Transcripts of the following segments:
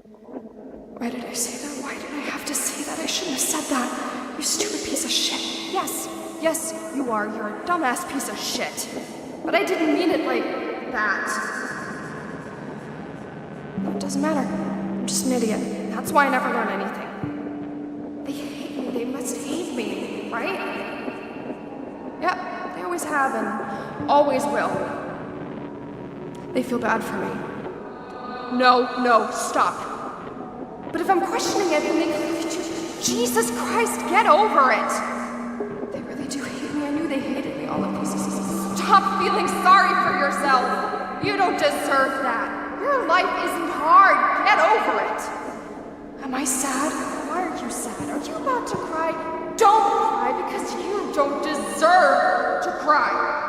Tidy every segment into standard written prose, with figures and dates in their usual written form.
Why did I say that? Why did I have to say that? I shouldn't have said that. You stupid piece of shit. Yes, you are. You're a dumbass piece of shit. But I didn't mean it like that. It doesn't matter. I'm just an idiot. That's why I never learn anything. They hate me. They must hate me, right? Yep, they always have and always will. They feel bad for me. No, stop. But if I'm questioning it, then they really do. Jesus Christ, get over it! They really do hate me. I knew they hated me. All of this. Stop feeling sorry for yourself. You don't deserve that. Your life isn't hard. Get over it. Am I sad? Why are you sad? Are you about to cry? Don't cry because you don't deserve to cry.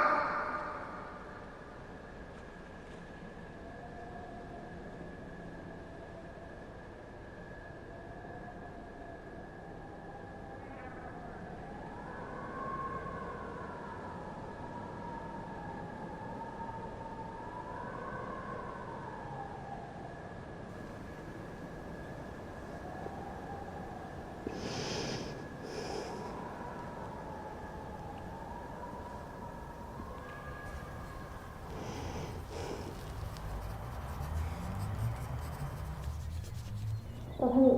So, honey,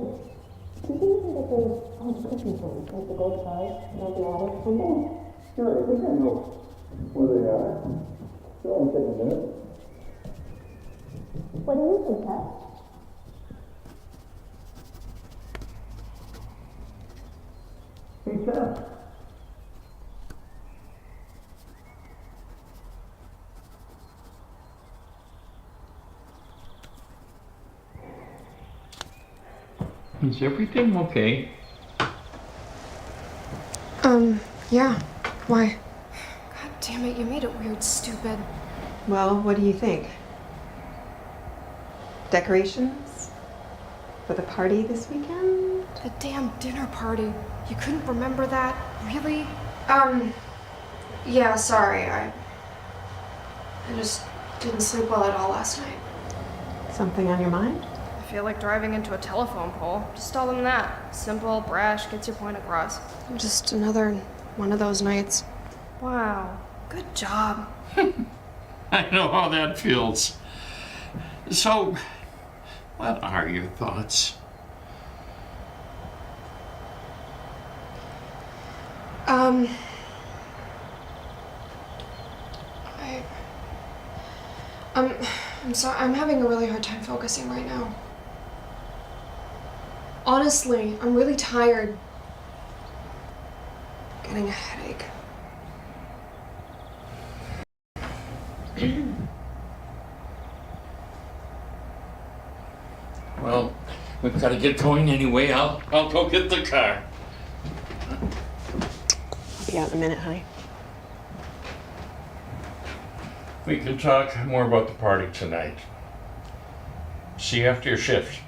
do you think we can get those cooking things, like the gold stars, out the attic or something? Sure, we can know where they are. It'll only take a minute. What do you think, Tess? Hey, Tess. Is everything okay? Yeah. Why? God damn it, you made it weird, stupid. Well, what do you think? Decorations? For the party this weekend? The damn dinner party. You couldn't remember that? Really? Yeah, sorry. I just didn't sleep well at all last night. Something on your mind? I feel like driving into a telephone pole. Just tell them that. Simple, brash, gets your point across. Just another one of those nights. Wow. Good job. I know how that feels. So, what are your thoughts? I'm sorry. I'm having a really hard time focusing right now. Honestly, I'm really tired. Getting a headache. Well, we've got to get going anyway. I'll go get the car. I'll be out in a minute, honey. We can talk more about the party tonight. See you after your shift.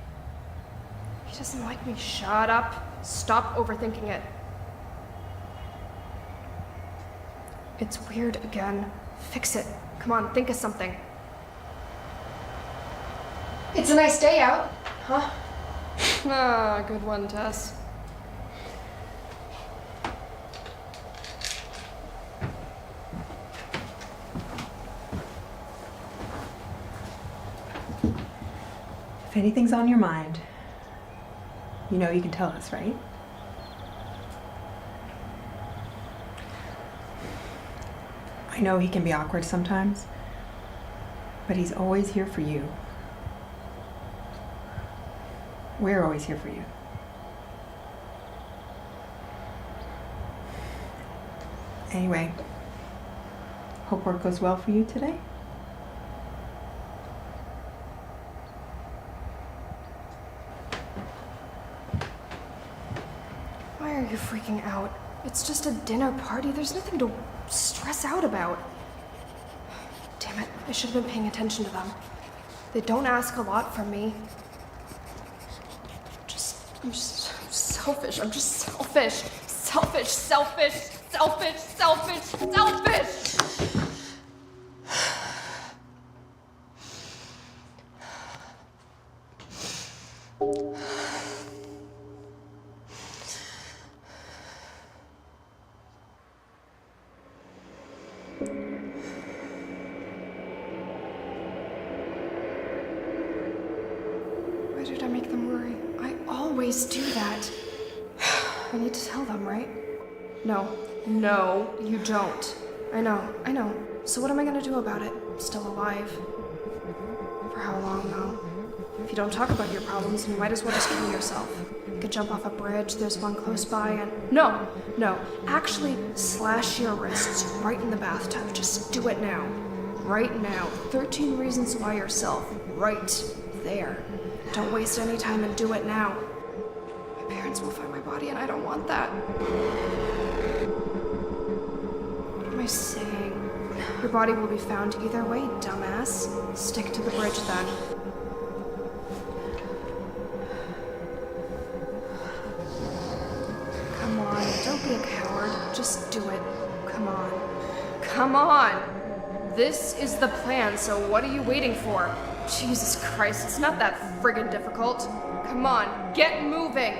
He doesn't like me. Shut up. Stop overthinking it. It's weird again. Fix it. Come on, think of something. It's a nice day out, huh? Ah, good one, Tess. If anything's on your mind, you know you can tell us, right? I know he can be awkward sometimes, but he's always here for you. We're always here for you. Anyway, hope work goes well for you today. Why are you freaking out? It's just a dinner party. There's nothing to stress out about. Damn it, I should have been paying attention to them. They don't ask a lot from me. I'm just selfish. I'm just selfish. Selfish, selfish, selfish, selfish, selfish! make them worry. I always do that. I need to tell them, right? No, you don't. I know. So what am I gonna do about it? I'm still alive. For how long, though? If you don't talk about your problems, you might as well just kill yourself. You could jump off a bridge, there's one close by, and... No. Actually, slash your wrists right in the bathtub. Just do it now. Right now. 13 reasons why yourself. Right there. Don't waste any time and do it now. My parents will find my body and I don't want that. What am I saying? Your body will be found either way, dumbass. Stick to the bridge then. Come on, don't be a coward. Just do it. Come on! This is the plan, so what are you waiting for? Jesus Christ, it's not that friggin' difficult. Come on, get moving!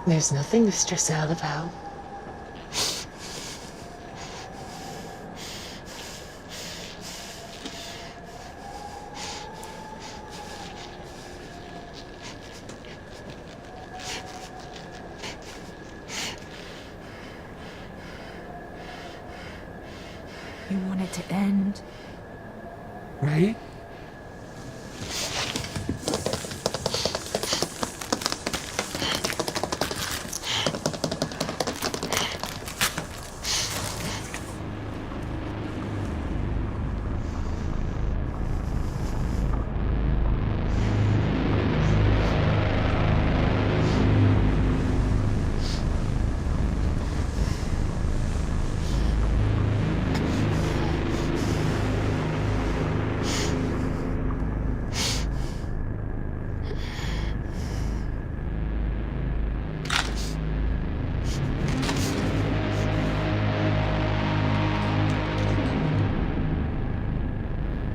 There's nothing to stress out about. You want it to end. Right?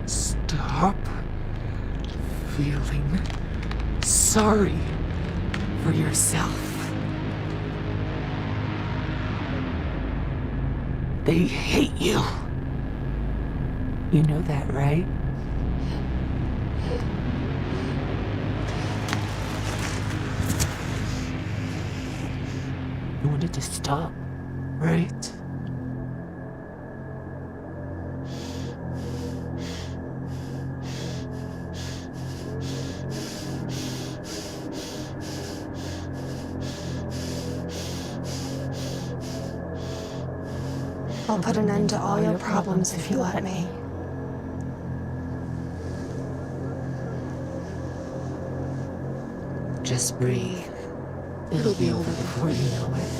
Stop feeling sorry for yourself. They hate you. You know that, right? You wanted to stop, right? I'll put an end to all your problems if you let me. Just breathe. It'll be over before you know it.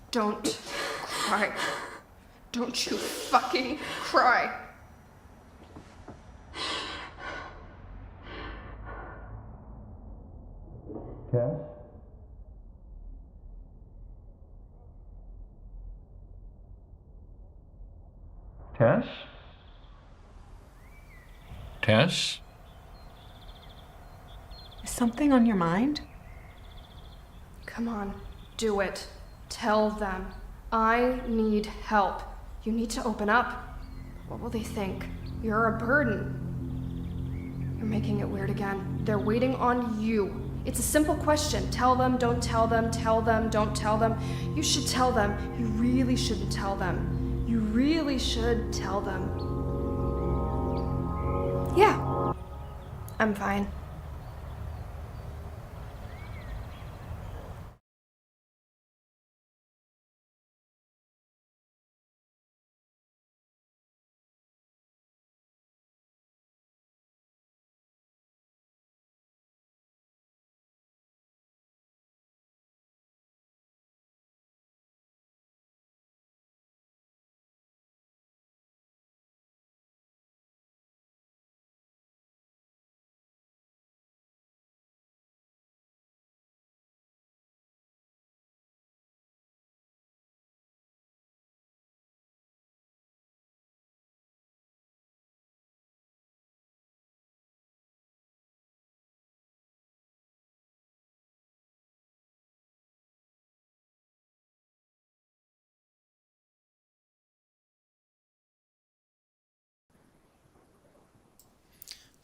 Don't cry. Don't you fucking cry. Cass? Tess? Tess? Is something on your mind? Come on, do it. Tell them. I need help. You need to open up. What will they think? You're a burden. You're making it weird again. They're waiting on you. It's a simple question. Tell them, don't tell them, tell them, don't tell them. You should tell them. You really shouldn't tell them. You really should tell them. Yeah. I'm fine.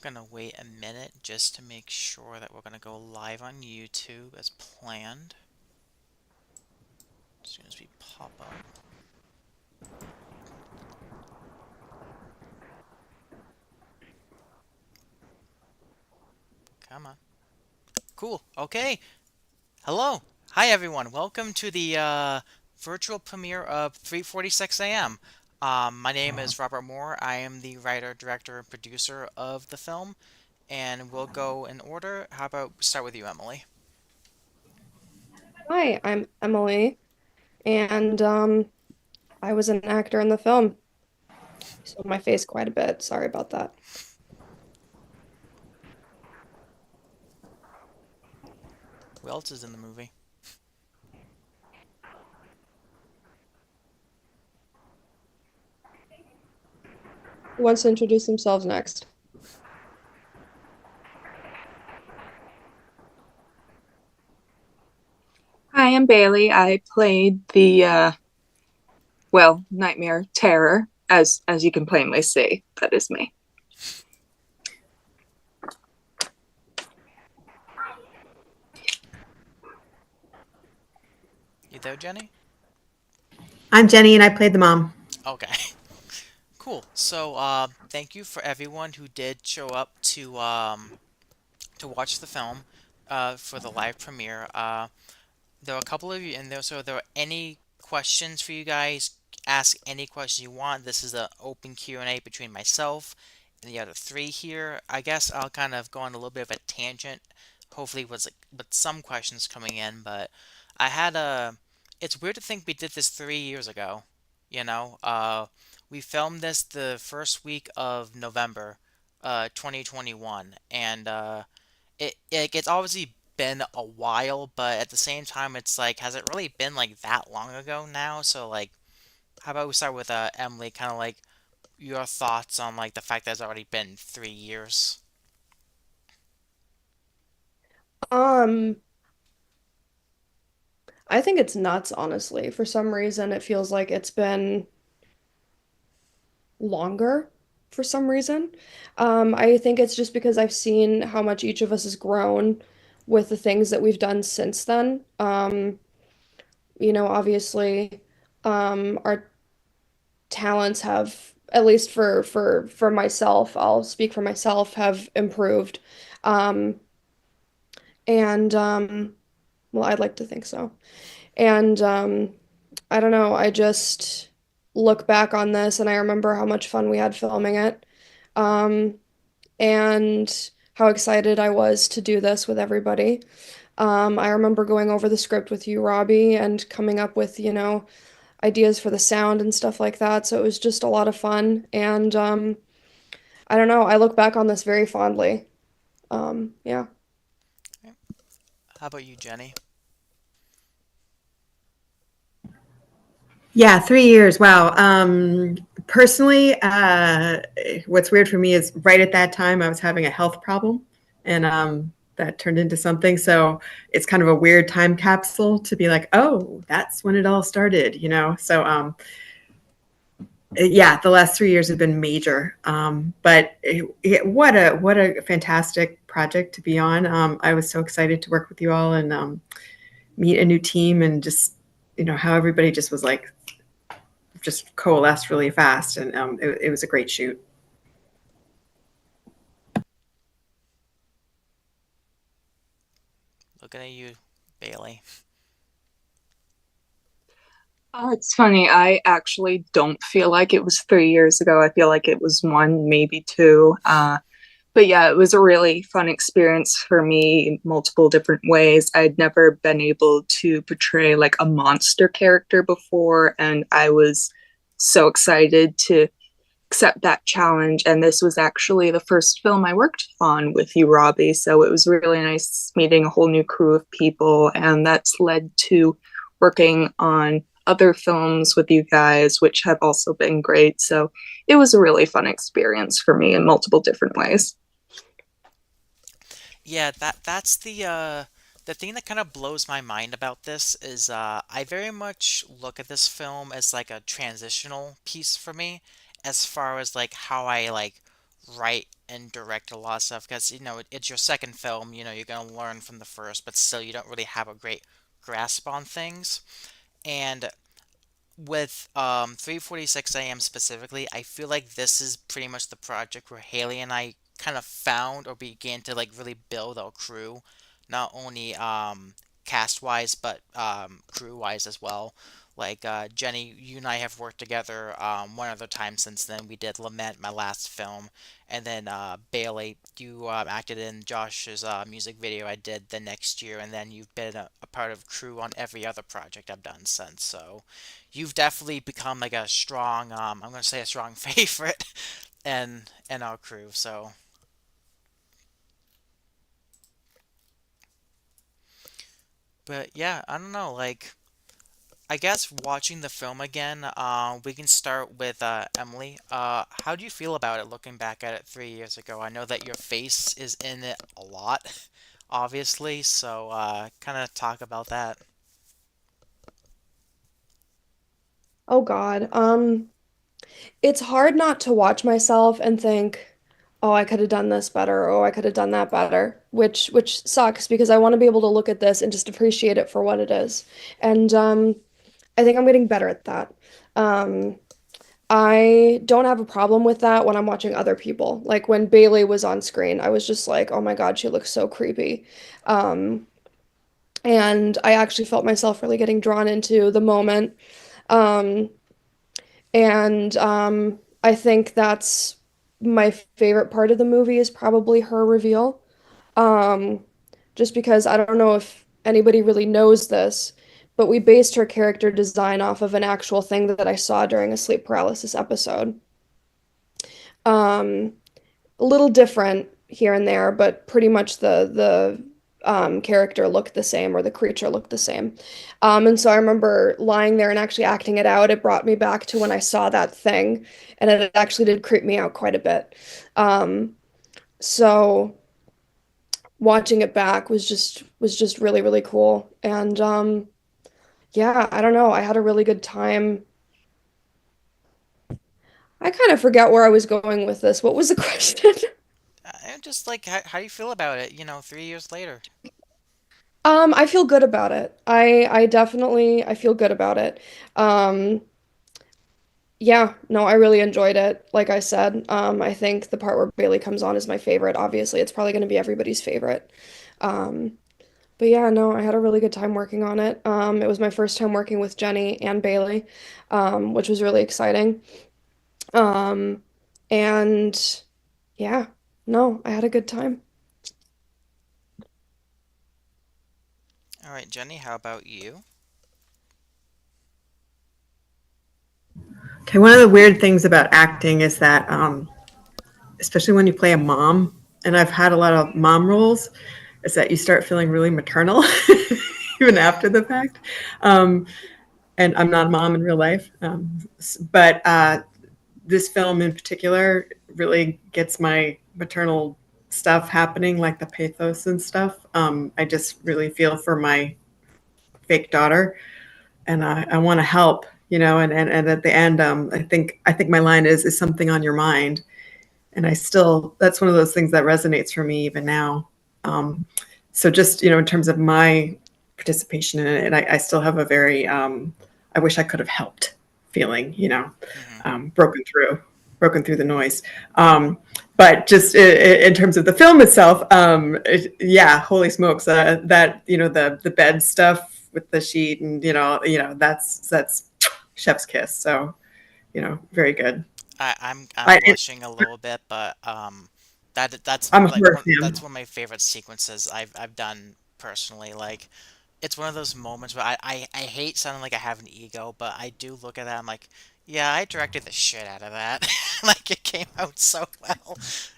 Gonna wait a minute just to make sure that we're gonna go live on YouTube as planned. As soon as we pop up. Come on. Cool. Okay. Hello. Hi everyone. Welcome to the virtual premiere of 3:46 a.m. My name is Robert Moore. I am the writer, director, and producer of the film, and we'll go in order. How about we start with you, Emily? Hi, I'm Emily, and I was an actor in the film. You saw my face quite a bit. Sorry about that. Who else is in the movie? Who wants to introduce themselves next? Hi, I'm Bailey. I played the Nightmare Terror, as you can plainly see. That is me. You there, Jenny? I'm Jenny and I played the mom. Okay. Cool. So, thank you for everyone who did show up to watch the film, for the live premiere. there were a couple of you in there, so if there are any questions for you guys, ask any question you want. This is an open Q&A between myself and the other three here. I guess I'll kind of go on a little bit of a tangent, hopefully with some questions coming in, but I had a. It's weird to think we did this 3 years ago. You know, we filmed this the first week of November, 2021, and it's obviously been a while, but at the same time, it's like, has it really been like that long ago now? So like, how about we start with Emily, kind of like your thoughts on like the fact that it's already been 3 years. Um, I think it's nuts, honestly. For some reason, it feels like it's been longer for some reason. I think it's just because I've seen how much each of us has grown with the things that we've done since then. Obviously, our talents have, at least for myself, I'll speak for myself, have improved. Um, and well, I'd like to think so. And I don't know, I just look back on this and I remember how much fun we had filming it. Um, and how excited I was to do this with everybody. I remember going over the script with you, Robbie, and coming up with, ideas for the sound and stuff like that. So it was just a lot of fun. And I don't know, I look back on this very fondly. Yeah. How about you, Jenny? Yeah, 3 years. Wow. Personally, what's weird for me is right at that time I was having a health problem, and that turned into something. So it's kind of a weird time capsule to be like, oh, that's when it all started, you know? So yeah, the last 3 years have been major. But what a fantastic project to be on. I was so excited to work with you all and meet a new team, and just how everybody just was like just coalesced really fast, and it was a great shoot. Looking at you, Bailey. It's funny. I actually don't feel like it was 3 years ago. I feel like it was one, maybe two. But yeah, it was a really fun experience for me in multiple different ways. I'd never been able to portray like a monster character before, and I was so excited to accept that challenge. And this was actually the first film I worked on with you, Robbie. So it was really nice meeting a whole new crew of people, and that's led to working on other films with you guys, which have also been great. So it was a really fun experience for me in multiple different ways. Yeah, that's the thing that kind of blows my mind about this is I very much look at this film as like a transitional piece for me as far as like how I like write and direct a lot of stuff, because it's your second film, you're gonna learn from the first, but still you don't really have a great grasp on things. And with 3:46 a.m. specifically, I feel like this is pretty much the project where Haley and I kind of found or began to like really build our crew, not only cast wise but crew wise as well. Like Jenny, you and I have worked together one other time since then. We did Lament, my last film, and then Bailey, you acted in Josh's music video I did the next year, and then you've been a part of crew on every other project I've done since. So you've definitely become like a strong, I'm gonna say a strong favorite in our crew. So, but yeah, I don't know. Like, I guess watching the film again, we can start with Emily. How do you feel about it looking back at it 3 years ago? I know that your face is in it a lot, obviously. So, kind of talk about that. Oh God. It's hard not to watch myself and think, oh, I could have done this better, oh, I could have done that better, which sucks because I want to be able to look at this and just appreciate it for what it is. And I think I'm getting better at that. Um, I don't have a problem with that when I'm watching other people. Like when Bailey was on screen, I was just like, oh my God, she looks so creepy. Um, and I actually felt myself really getting drawn into the moment. Um, and I think that's my favorite part of the movie is probably her reveal. Um, just because I don't know if anybody really knows this, but we based her character design off of an actual thing that I saw during a sleep paralysis episode. Um, a little different here and there, but pretty much the character looked the same or the creature looked the same. And so I remember lying there and actually acting it out. It brought me back to when I saw that thing, and it actually did creep me out quite a bit. So watching it back was just really really cool. And yeah, I don't know. I had a really good time. I kind of forget where I was going with this. What was the question? Just like how do you feel about it? 3 years later. I feel good about it. I definitely I feel good about it. Um, yeah, no, I really enjoyed it. Like I said, I think the part where Bailey comes on is my favorite. Obviously, it's probably going to be everybody's favorite. Um, but yeah, no, I had a really good time working on it. It was my first time working with Jenny and Bailey, which was really exciting. Um, and yeah, no, I had a good time. All right, Jenny, how about you? Okay, one of the weird things about acting is that, especially when you play a mom, and I've had a lot of mom roles, is that you start feeling really maternal even after the fact. Um, and I'm not a mom in real life, but this film in particular really gets my maternal stuff happening, like the pathos and stuff. I just really feel for my fake daughter, and I want to help, and at the end, I think my line is something on your mind, and that's one of those things that resonates for me even now. So just in terms of my participation in it, and I still have a very I wish I could have helped feeling, Hmm. broken through the noise. But just in terms of the film itself, yeah, holy smokes, that the bed stuff with the sheet, and that's chef's kiss. So very good. I'm I blushing a little bit, but that's I'm a like horror that's fan. one of my favorite sequences I've done personally. Like, it's one of those moments where I hate sounding like I have an ego, but I do look at that. I'm like, yeah, I directed the shit out of that. Like, it came out so well,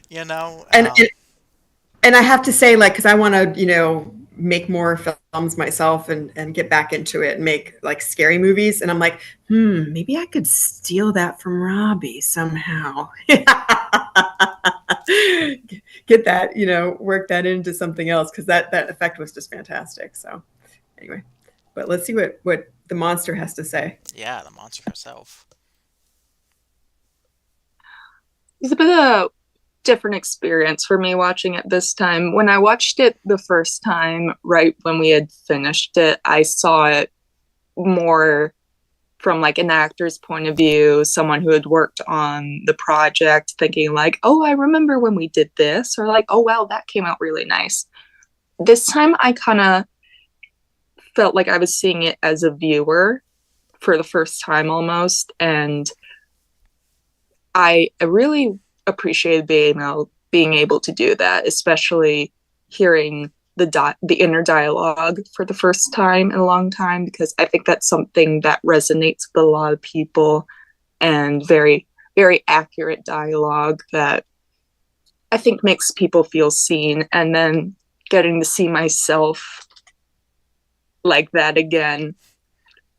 you know. And, Um, and and I have to say, like, because I want to, make more films myself and get back into it and make like scary movies. And I'm like, maybe I could steal that from Robbie somehow. Get that, work that into something else, because that effect was just fantastic. So anyway, but let's see what the monster has to say. yeah, the monster herself. It's a bit of different experience for me watching it this time. When I watched it the first time, right when we had finished it, I saw it more from like an actor's point of view, someone who had worked on the project, thinking like, "Oh, I remember when we did this," or like, "Oh, wow, that came out really nice." This time I kind of felt like I was seeing it as a viewer for the first time almost, and I really appreciated being able to do that, especially hearing the inner dialogue for the first time in a long time, because I think that's something that resonates with a lot of people, and very very accurate dialogue that I think makes people feel seen. And then getting to see myself like that again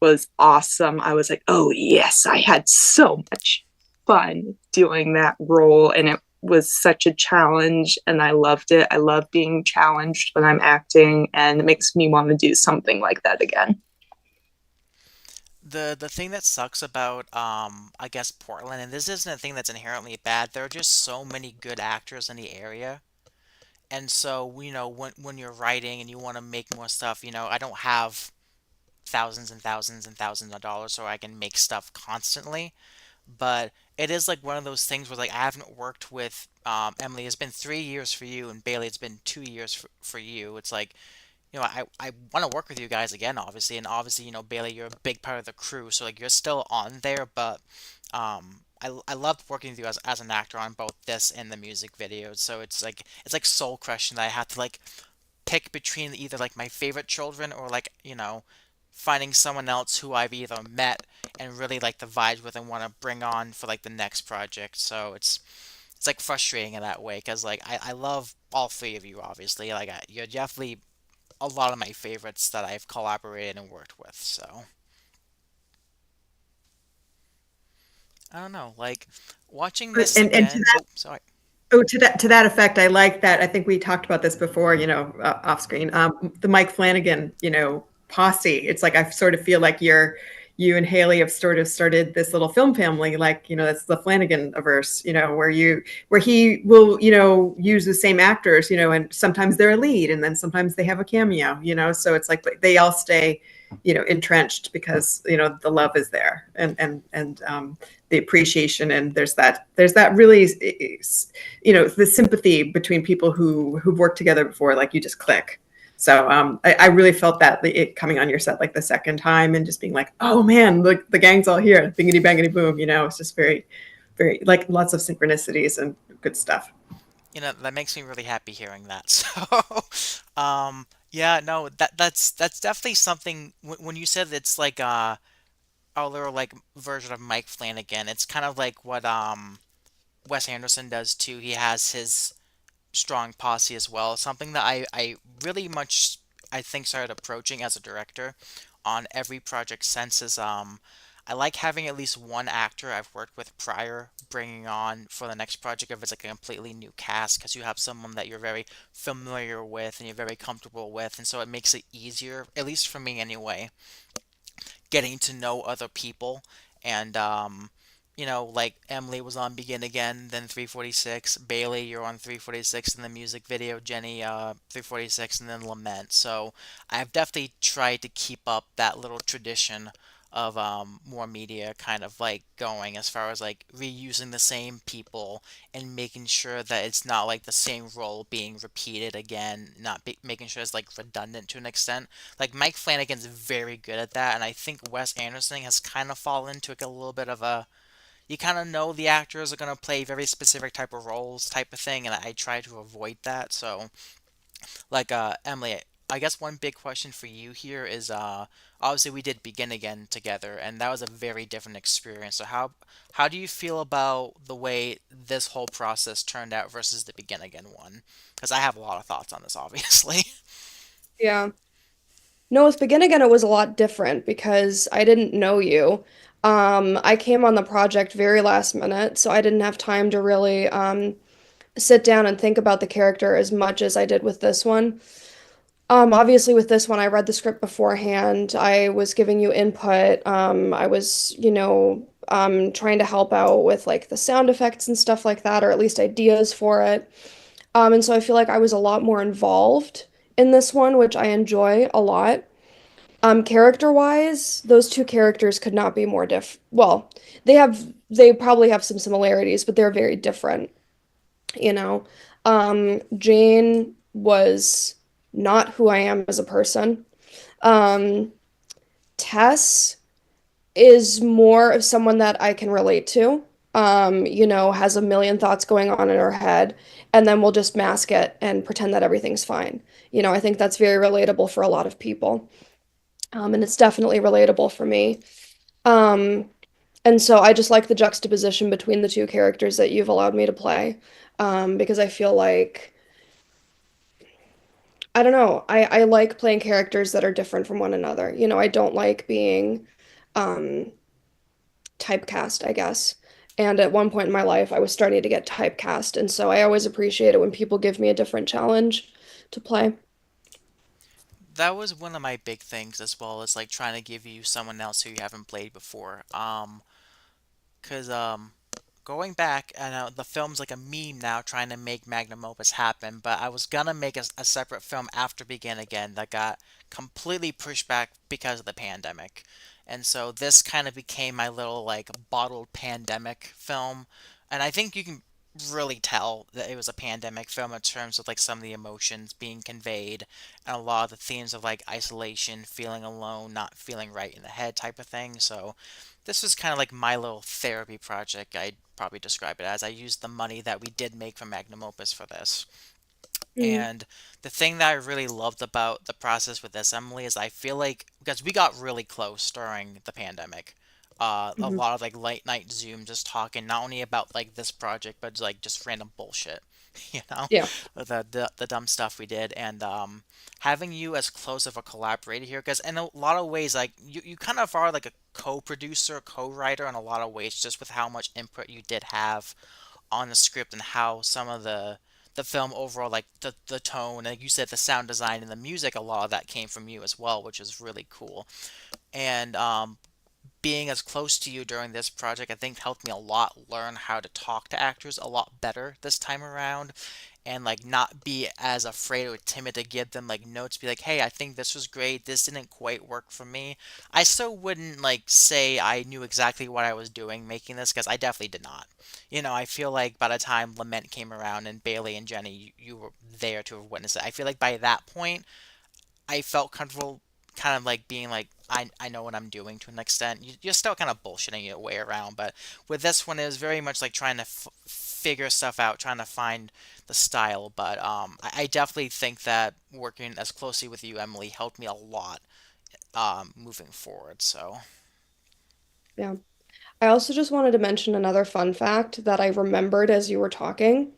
was awesome. I was like, oh yes, I had so much fun doing that role, and it was such a challenge, and I loved it. I love being challenged when I'm acting, and it makes me want to do something like that again. The thing that sucks about I guess Portland, and this isn't a thing that's inherently bad, there are just so many good actors in the area. And so, when you're writing and you want to make more stuff, I don't have thousands and thousands and thousands of dollars so I can make stuff constantly. But it is like one of those things where, like, I haven't worked with Emily. It's been 3 years for you, and Bailey, it's been 2 years for you. It's like, I want to work with you guys again, obviously, and obviously, Bailey, you're a big part of the crew, so like you're still on there, but I loved working with you as an actor on both this and the music videos. So it's like soul crushing that I have to like pick between either like my favorite children or like finding someone else who I've either met and really like the vibes with and want to bring on for like the next project. So it's like frustrating in that way because like I love all three of you obviously. Like you're definitely a lot of my favorites that I've collaborated and worked with. So I don't know, like watching this And again. Oh, sorry. oh, to that effect, I like that. I think we talked about this before, off screen. The Mike Flanagan, posse. It's like I sort of feel like you and Haley have sort of started this little film family, like that's the Flanagan averse, where he will use the same actors, and sometimes they're a lead, and then sometimes they have a cameo, so it's like they all stay entrenched because the love is there and the appreciation, and there's that really the sympathy between people who've worked together before, like you just click. So I really felt that it coming on your set like the second time and just being like, oh man, look, the gang's all here, bingity bangity boom. It's just very, very like lots of synchronicities and good stuff. That makes me really happy hearing that. So, yeah, no, that's definitely something. When you said it's like a little like version of Mike Flanagan, it's kind of like what Wes Anderson does too. He has his strong posse as well. Something that I really much I think started approaching as a director on every project since is I like having at least one actor I've worked with prior bringing on for the next project if it's like a completely new cast because you have someone that you're very familiar with and you're very comfortable with, and so it makes it easier, at least for me anyway, getting to know other people. And like Emily was on Begin Again, then 346. Bailey, you're on 346 in the music video. Jenny, 346, and then Lament. So I've definitely tried to keep up that little tradition of more media kind of like going as far as like reusing the same people and making sure that it's not like the same role being repeated again, not making sure it's like redundant to an extent. Like Mike Flanagan's very good at that, and I think Wes Anderson has kind of fallen into like a little bit of a you kind of know the actors are going to play very specific type of roles type of thing, and I try to avoid that. So like Emily, I guess one big question for you here is obviously we did Begin Again together and that was a very different experience. So how do you feel about the way this whole process turned out versus the Begin Again one? Because I have a lot of thoughts on this obviously. Yeah. No, with Begin Again, it was a lot different because I didn't know you. I came on the project very last minute, so I didn't have time to really sit down and think about the character as much as I did with this one. Obviously, with this one, I read the script beforehand. I was giving you input. I was, trying to help out with like the sound effects and stuff like that, or at least ideas for it. And so I feel like I was a lot more involved in this one, which I enjoy a lot. Character-wise, those two characters could not be more well, they probably have some similarities, but they're very different, you know. Jane was not who I am as a person. Um, Tess is more of someone that I can relate to. Has a million thoughts going on in her head, and then will just mask it and pretend that everything's fine. I think that's very relatable for a lot of people. And it's definitely relatable for me. Um, and so I just like the juxtaposition between the two characters that you've allowed me to play. Because I feel like, I don't know, I like playing characters that are different from one another. I don't like being um, typecast, I guess. And at one point in my life, I was starting to get typecast. And so I always appreciate it when people give me a different challenge to play. That was one of my big things as well as like trying to give you someone else who you haven't played before. Cause going back, I know the film's like a meme now trying to make magnum opus happen, but I was gonna make a separate film after Begin Again that got completely pushed back because of the pandemic. And so this kind of became my little like bottled pandemic film. And I think you can really tell that it was a pandemic film in terms of like some of the emotions being conveyed and a lot of the themes of like isolation, feeling alone, not feeling right in the head type of thing. So this was kind of like my little therapy project. I'd probably describe it as. I used the money that we did make from Magnum Opus for this. Mm. And the thing that I really loved about the process with this, Emily, is I feel like because we got really close during the pandemic, a Mhm. lot of like late night Zoom just talking not only about like this project but like just random bullshit, you know, Yeah. the dumb stuff we did, and having you as close of a collaborator here, because in a lot of ways like you kind of are like a co-producer, co-writer in a lot of ways, just with how much input you did have on the script and how some of the film overall, like the tone, like you said, the sound design and the music, a lot of that came from you as well, which is really cool. And being as close to you during this project, I think helped me a lot learn how to talk to actors a lot better this time around, and like not be as afraid or timid to give them like notes, be like, hey, I think this was great, this didn't quite work for me. I still wouldn't like say I knew exactly what I was doing making this, because I definitely did not. You know, I feel like by the time Lament came around and Bailey and Jenny, you were there to have witnessed it. I feel like by that point I felt comfortable kind of like being like, I know what I'm doing to an extent. You're still kind of bullshitting your way around, but with this one, it was very much like trying to figure stuff out, trying to find the style. But I definitely think that working as closely with you, Emily, helped me a lot moving forward. So, Yeah. I also just wanted to mention another fun fact that I remembered as you were talking.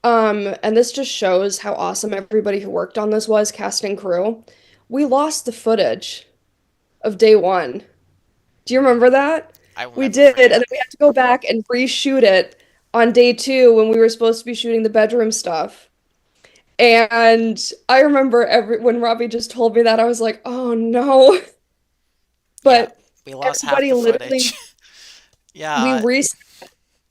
And this just shows how awesome everybody who worked on this was, cast and crew. We lost the footage of day one. Do you remember that? I will We never did, and then forget. we had to go back and reshoot it on day two when we were supposed to be shooting the bedroom stuff. And I remember when Robbie just told me that, I was like, oh no. Yeah, But we lost half everybody the footage. literally, we Yeah, reset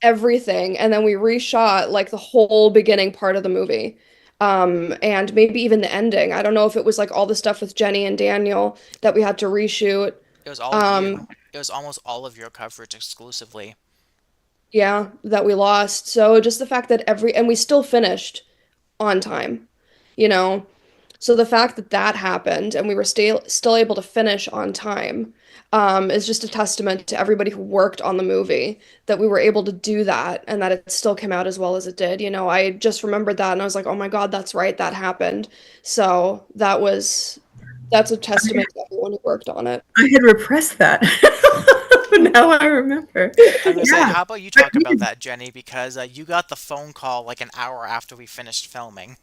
everything and then we reshot like the whole beginning part of the movie. And maybe even the ending. I don't know if it was like all the stuff with Jenny and Daniel that we had to reshoot. it was all you. Um, It was almost all of your coverage exclusively. yeah, that we lost. So just the fact that and we still finished on time, you know? So the fact that that happened and we were still able to finish on time, is just a testament to everybody who worked on the movie that we were able to do that and that it still came out as well as it did. You know, I just remembered that and I was like, oh my God, that's right, that happened. So that's a testament to everyone who worked on it. I had repressed that. But now I remember. I was gonna say, Yeah. how about you talk about that, Jenny? Because you got the phone call like an hour after we finished filming.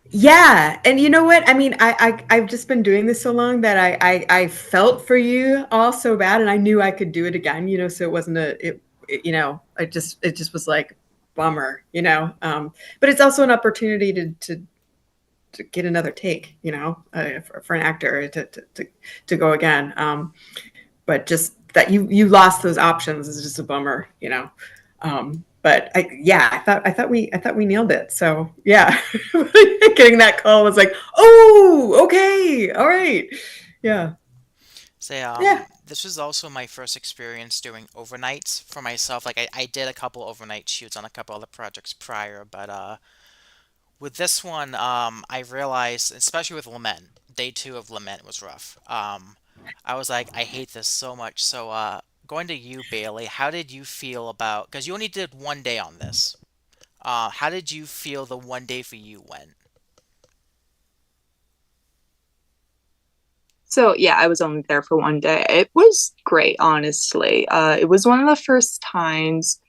Yeah, and you know what? I mean, I've just been doing this so long that I felt for you all so bad, and I knew I could do it again. You know, so it wasn't you know, it just was like bummer, you know. But it's also an opportunity to get another take, you know, for an actor to go again. But just that you lost those options is just a bummer, you know. But I thought we nailed it. So yeah, getting that call was like, oh, okay, all right, yeah, Say, yeah. this was also my first experience doing overnights for myself. Like I did a couple overnight shoots on a couple other projects prior, but with this one, I realized, especially with Lament, day two of Lament was rough. I was like, I hate this so much. So, going to you, Bailey, how did you feel about? Because you only did one day on this. How did you feel the one day for you went? So yeah, I was only there for one day. It was great, honestly. It was one of the first times,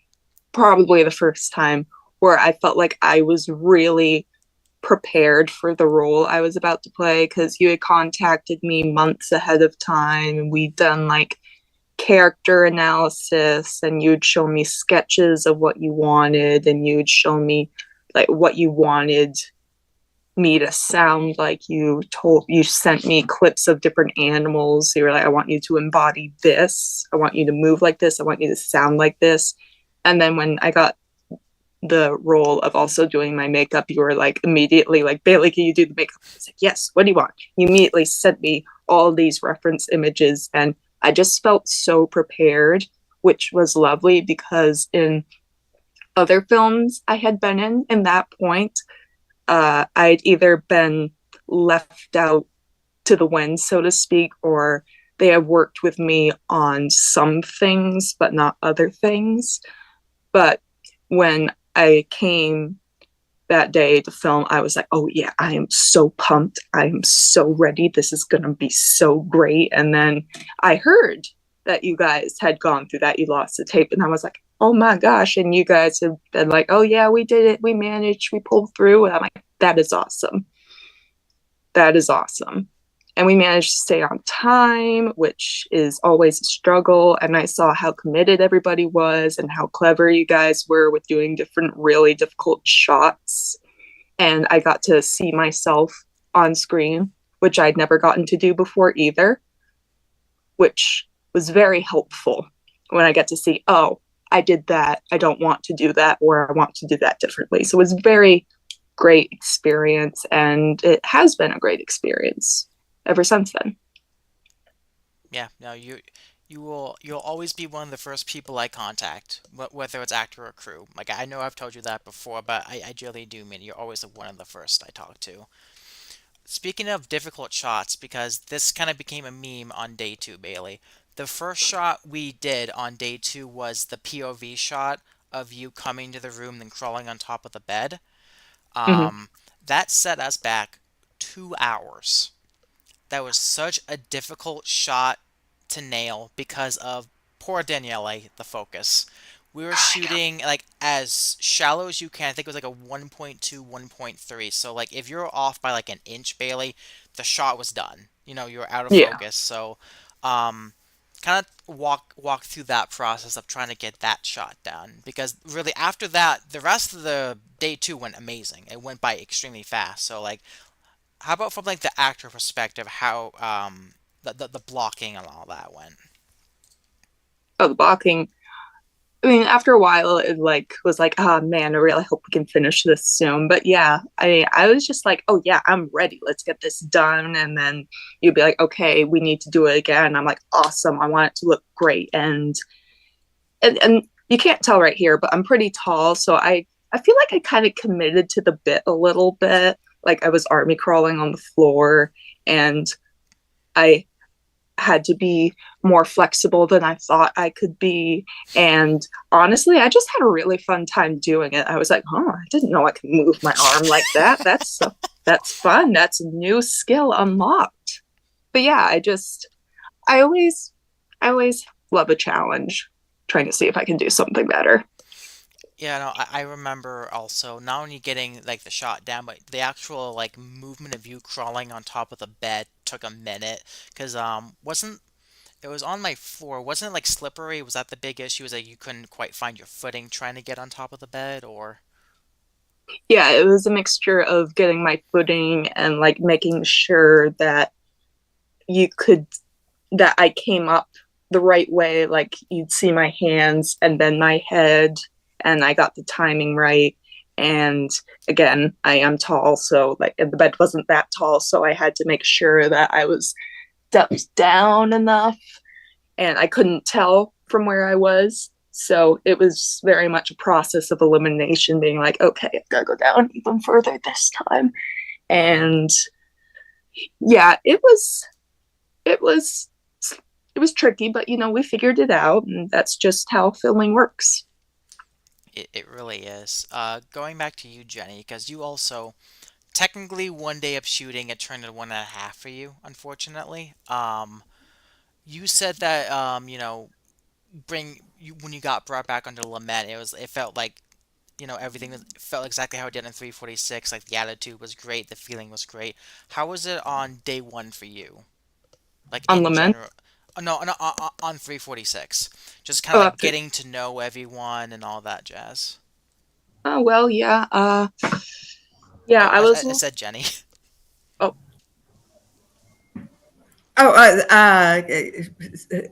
probably the first time, where I felt like I was really prepared for the role I was about to play, because you had contacted me months ahead of time and we'd done like character analysis, and you'd show me sketches of what you wanted, and you'd show me like what you wanted me to sound like. You sent me clips of different animals. You were like, I want you to embody this, I want you to move like this, I want you to sound like this. And then when I got the role of also doing my makeup, you were like immediately like, Bailey, can you do the makeup? I was like, yes, what do you want? You immediately sent me all these reference images, and I just felt so prepared, which was lovely, because in other films I had been in that point. I'd either been left out to the wind, so to speak, or they had worked with me on some things, but not other things. But when I came that day to film, I was like, oh yeah, I am so pumped. I am so ready. This is going to be so great. And then I heard that you guys had gone through that. You lost the tape. And I was like, oh my gosh. And you guys have been like, oh yeah, we did it. We managed. We pulled through. And I'm like, that is awesome. That is awesome. And we managed to stay on time, which is always a struggle. And I saw how committed everybody was and how clever you guys were with doing different, really difficult shots. And I got to see myself on screen, which I'd never gotten to do before either, which was very helpful when I get to see, oh, I did that. I don't want to do that, or I want to do that differently. So it was a very great experience, and it has been a great experience ever since then. Yeah, no, you'll always be one of the first people I contact, whether it's actor or crew. Like I know I've told you that before, but I really do mean you're always one of the first I talk to. Speaking of difficult shots, because this kind of became a meme on day two, Bailey. The first shot we did on day two was the POV shot of you coming to the room then crawling on top of the bed. Mm-hmm. That set us back 2 hours. That was such a difficult shot to nail because of poor Daniele, the focus. We were shooting like as shallow as you can. I think it was like a 1.2, 1.3. So like if you're off by like an inch, Bailey, the shot was done. You know, you were out of Yeah. focus. So kind of walk through that process of trying to get that shot down, because really after that the rest of the day two went amazing. It went by extremely fast. So like how about from like the actor perspective, how the blocking and all that went? Oh, the blocking. I mean, after a while, it like was like, oh man, I really hope we can finish this soon. But yeah, I was just like, oh yeah, I'm ready. Let's get this done. And then you'd be like, okay, we need to do it again. I'm like, awesome. I want it to look great. And you can't tell right here, but I'm pretty tall, so I feel like I kind of committed to the bit a little bit. Like I was army crawling on the floor, and I had to be more flexible than I thought I could be. And honestly, I just had a really fun time doing it. I was like, oh, I didn't know I could move my arm like that. That's fun. That's a new skill unlocked. But yeah, I always love a challenge, trying to see if I can do something better. Yeah, no, I remember also not only getting like the shot down, but the actual like movement of you crawling on top of the bed took a minute because wasn't it was on my floor? Wasn't it like slippery? Was that the big issue? Was that you couldn't quite find your footing trying to get on top of the bed, or? Yeah, it was a mixture of getting my footing and like making sure that you could that I came up the right way, like you'd see my hands and then my head, and I got the timing right. And again, I am tall, so like the bed wasn't that tall, so I had to make sure that I was dumped down enough, and I couldn't tell from where I was. So it was very much a process of elimination, being like, okay, I've got to go down even further this time. And yeah, it was it was tricky, but you know, we figured it out, and that's just how filming works. It really is. Going back to you, Jenny, because you also technically one day of shooting it turned into 1.5 for you, unfortunately. You said that bring you when you got brought back under Lament, it felt like everything felt exactly how it did in 346. Like the attitude was great, the feeling was great. How was it on day one for you? Like On in Lament. general? No, no, on 346. Just kind Oh, of like after. getting to know everyone and all that jazz. Oh well, yeah. Yeah, Oh, I was. I said Jenny. Oh, Oh,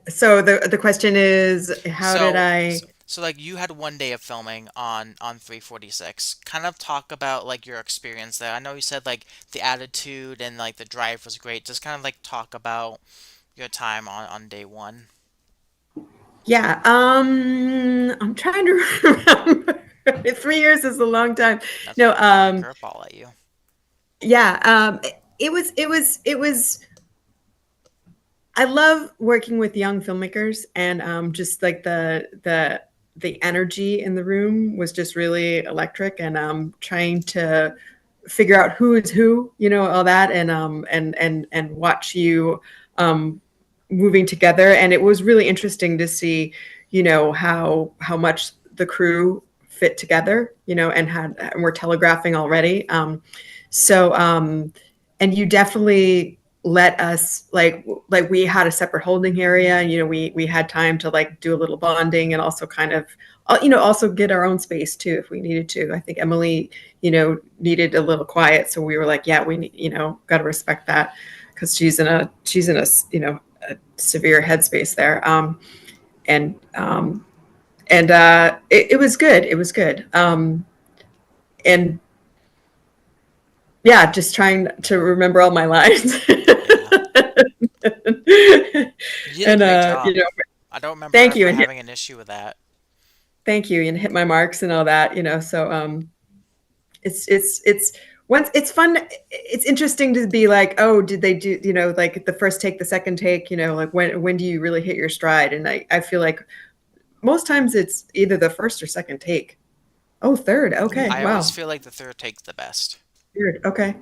so the question is, how did So, I? so like you had one day of filming on 346. Kind of talk about like your experience there. I know you said like the attitude and like the drive was great. Just kind of like talk about your time on day one. Yeah, I'm trying to remember. 3 years is a long time. That's No, throwing a curveball at you. yeah, it was. I love working with young filmmakers, and just like the energy in the room was just really electric, and trying to figure out who is who, all that, and watch you moving together. And it was really interesting to see, how much the crew fit together, and we're telegraphing already. And you definitely let us, like we had a separate holding area, and we had time to like do a little bonding, and also kind of also get our own space too if we needed to. I think Emily needed a little quiet, so we were like, yeah, we need, got to respect that, because she's in a a severe headspace there. It was good. It was good. And yeah, just trying to remember all my lines. You did a And great job. I don't remember thank you, ever and having an issue with that. thank you, and hit my marks and all that. So it's once it's fun. It's interesting to be like, oh, did they do, like the first take, the second take, like when do you really hit your stride? And I feel like most times it's either the first or second take. Oh, third. Okay. I Wow. always feel like the third take's the best. Third. Okay.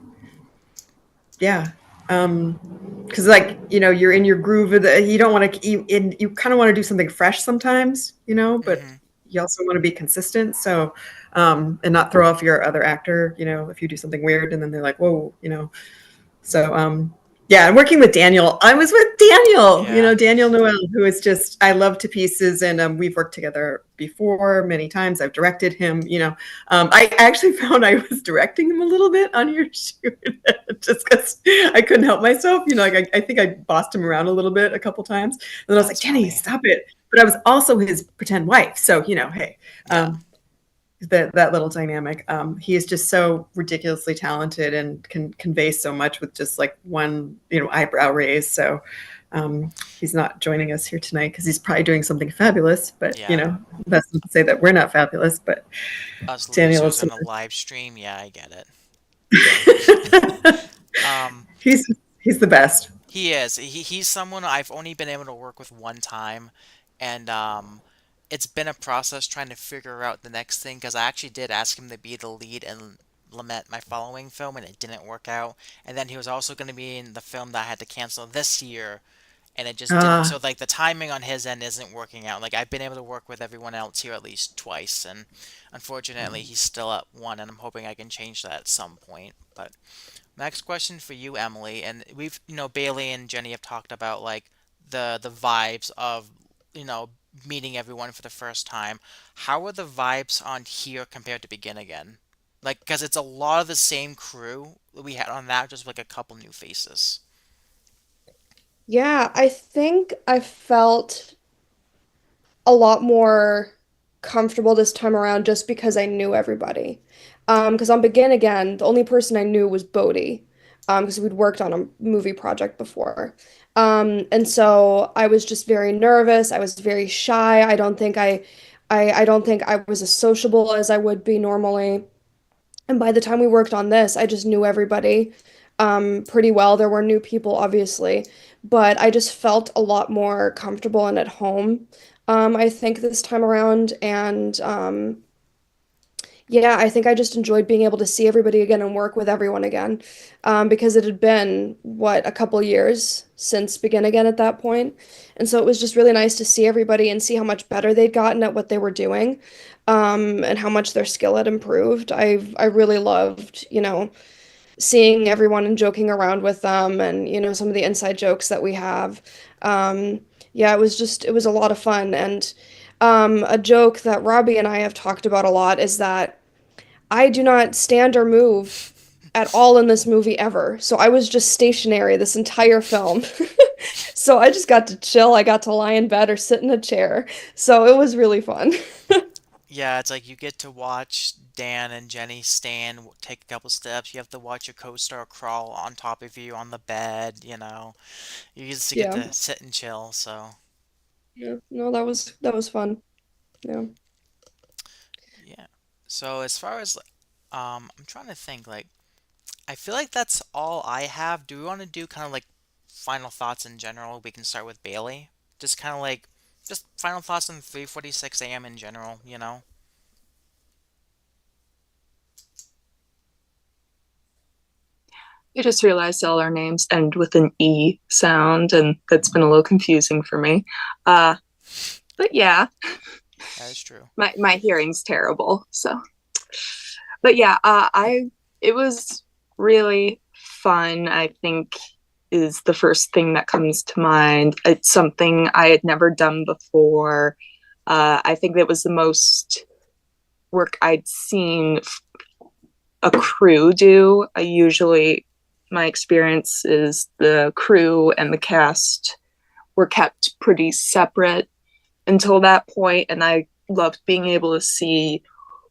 Yeah. Because like, you're in your groove of you don't want to, you kind of want to do something fresh sometimes, but Hmm. you also want to be consistent. So, and not throw off your other actor, if you do something weird and then they're like, whoa, so, yeah, I'm working with Daniel. I was with Daniel, Yeah. Daniel Noel, who is just, I love to pieces. And we've worked together before many times. I've directed him, I actually found I was directing him a little bit on your shoot just because I couldn't help myself. Like I think I bossed him around a little bit a couple times. And then I was like, That's Jenny, funny. stop it. But I was also his pretend wife. So, hey, Yeah. that little dynamic. He is just so ridiculously talented and can convey so much with just like one, eyebrow raise. So he's not joining us here tonight because he's probably doing something fabulous. But Yeah. that's not to say that we're not fabulous. But Us Daniel losers is on a live stream. Yeah, I get it. Um, he's he's the best. he is. He's someone I've only been able to work with one time, and it's been a process trying to figure out the next thing, because I actually did ask him to be the lead in Lament, my following film, and it didn't work out. And then he was also going to be in the film that I had to cancel this year, and it just didn't. Uh, So like the timing on his end isn't working out. Like I've been able to work with everyone else here at least twice, and unfortunately he's still at one, and I'm hoping I can change that at some point. But next question for you, Emily, and we've, Bailey and Jenny have talked about like the vibes of, you know, meeting everyone for the first time. How are the vibes on here compared to Begin Again? Like, because it's a lot of the same crew that we had on that, just like a couple new faces. Yeah, I think I felt a lot more comfortable this time around just because I knew everybody. Because on Begin Again, the only person I knew was Bodhi, because we'd worked on a movie project before. And so I was just very nervous. I was very shy. I don't think I was as sociable as I would be normally. And by the time we worked on this, I just knew everybody pretty well. There were new people, obviously, but I just felt a lot more comfortable and at home, I think, this time around. And yeah, I think I just enjoyed being able to see everybody again and work with everyone again, because it had been, what, a couple years since Begin Again at that point. And so it was just really nice to see everybody and see how much better they'd gotten at what they were doing, and how much their skill had improved. I really loved, seeing everyone and joking around with them, and, some of the inside jokes that we have. Yeah, it was a lot of fun. And a joke that Robbie and I have talked about a lot is that I do not stand or move at all in this movie ever. So I was just stationary this entire film. So I just got to chill. I got to lie in bed or sit in a chair. So it was really fun. Yeah, it's like you get to watch Dan and Jenny stand, take a couple steps. You have to watch your co-star crawl on top of you on the bed. You just get Yeah. to sit and chill, so Yeah. No, that was fun. Yeah. yeah. So as far as I'm trying to think like I feel like that's all I have. Do we want to do kind of like final thoughts in general? We can start with Bailey. Just kind of like just final thoughts on 3:46 a.m. in general, you know? I just realized all our names end with an E sound, and that's been a little confusing for me. Uh, but yeah, That is true. my hearing's terrible. So, but yeah, I it was really fun. I think is the first thing that comes to mind. It's something I had never done before. I think that was the most work I'd seen a crew do. I usually my experience is the crew and the cast were kept pretty separate until that point, and I loved being able to see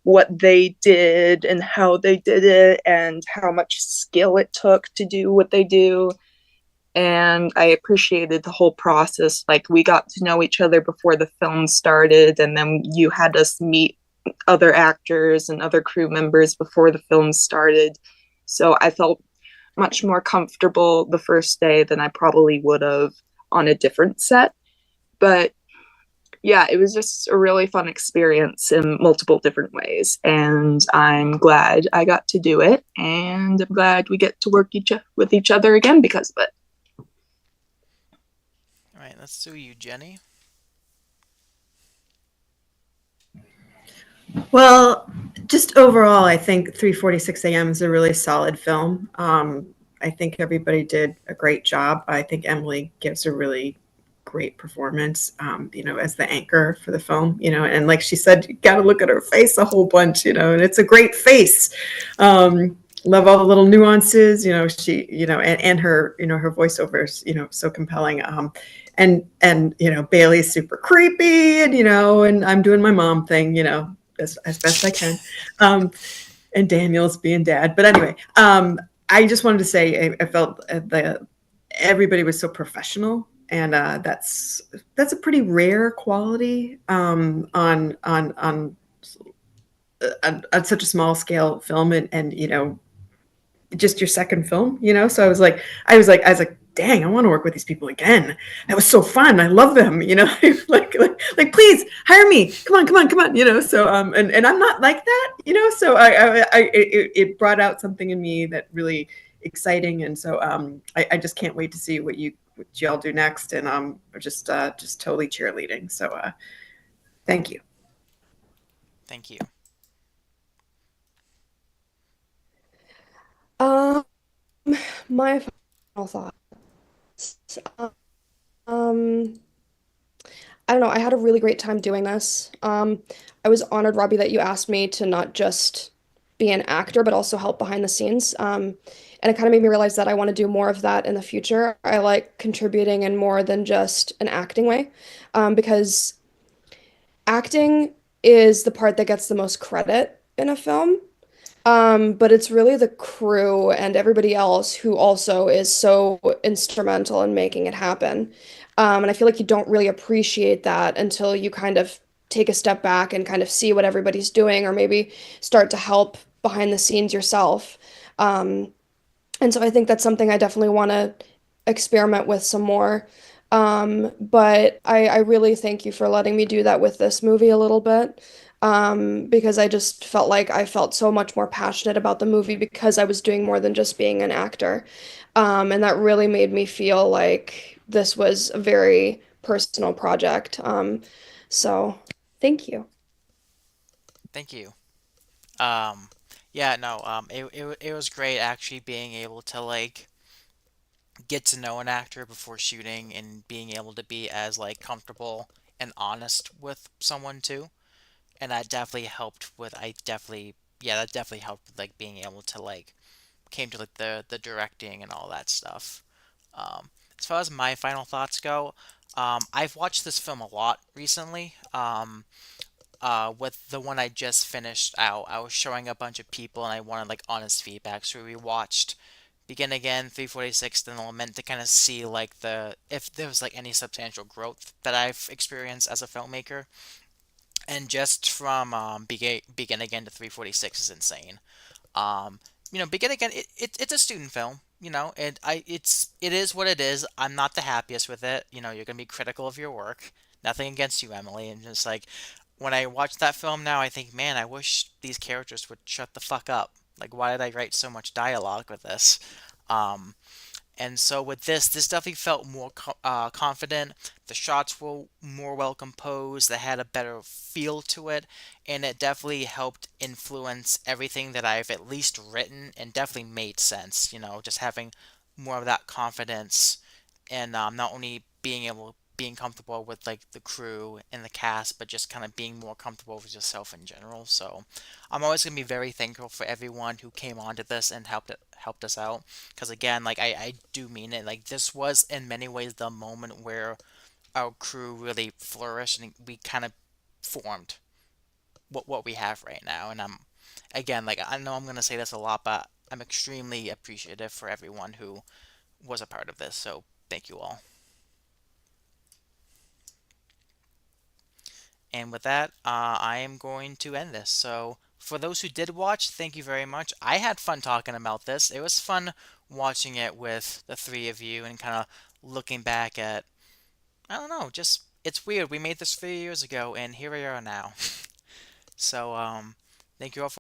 what they did and how they did it and how much skill it took to do what they do. And I appreciated the whole process. Like, we got to know each other before the film started, and then you had us meet other actors and other crew members before the film started. So I felt much more comfortable the first day than I probably would have on a different set. But yeah, it was just a really fun experience in multiple different ways. And I'm glad I got to do it. And I'm glad we get to work with each other again because of it. All right, let's do you, Jenny. Well, just overall, I think 3:46 a.m. is a really solid film. I think everybody did a great job. I think Emily gives a really great performance, as the anchor for the film, and like she said, you got to look at her face a whole bunch, and it's a great face. Love all the little nuances, she, and her, her voiceovers, so compelling. And Bailey's super creepy, and I'm doing my mom thing, as best I can. And Daniel's being dad. But anyway, I just wanted to say I felt everybody was so professional, and that's a pretty rare quality on such a small scale film, and just your second film, so I was like, dang, I want to work with these people again. That was so fun. I love them, like please hire me. Come on, so and I'm not like that, so it brought out something in me that really exciting. And so I just can't wait to see what y'all do next. And just totally cheerleading. So thank you. Thank you. Um, my final thoughts. Um, I don't know. I had a really great time doing this. I was honored, Robbie, that you asked me to not just be an actor, but also help behind the scenes. And it kind of made me realize that I want to do more of that in the future. I like contributing in more than just an acting way, because acting is the part that gets the most credit in a film. But it's really the crew and everybody else who also is so instrumental in making it happen. And I feel like you don't really appreciate that until you kind of take a step back and kind of see what everybody's doing, or maybe start to help behind the scenes yourself. Um, and so I think that's something I definitely want to experiment with some more. But I really thank you for letting me do that with this movie a little bit. Because I just felt like I felt so much more passionate about the movie because I was doing more than just being an actor. And that really made me feel like this was a very personal project. So thank you. Thank you. Um, yeah, no, it was great actually being able to like get to know an actor before shooting and being able to be as like comfortable and honest with someone too. And that definitely helped with I definitely yeah, that definitely helped with like being able to like came to like the directing and all that stuff. As far as my final thoughts go, I've watched this film a lot recently. With the one I just finished out, I was showing a bunch of people and I wanted like honest feedback. So we watched Begin Again, 3:46, then Lament to kind of see like the if there was like any substantial growth that I've experienced as a filmmaker. And just from Begin Again to 346 is insane. Um, Begin Again, it's a student film. It is what it is. I'm not the happiest with it. You're gonna be critical of your work. Nothing against you, Emily. And just like when I watch that film now, I think, man, I wish these characters would shut the fuck up. Like, why did I write so much dialogue with this? Um, and so with this definitely felt more confident. The shots were more well composed. They had a better feel to it, and it definitely helped influence everything that I've at least written, and definitely made sense. Just having more of that confidence, and not only being comfortable with like the crew and the cast, but just kind of being more comfortable with yourself in general. So I'm always gonna be very thankful for everyone who came onto this and helped us out. Because again, like I do mean it. Like this was in many ways the moment where our crew really flourished and we kind of formed what we have right now. And I'm again like I know I'm gonna say this a lot, but I'm extremely appreciative for everyone who was a part of this. So thank you all. And with that, I am going to end this. So, for those who did watch, thank you very much. I had fun talking about this. It was fun watching it with the three of you and kind of looking back at, I don't know, just, it's weird. We made this 3 years ago, and here we are now. So, thank you all for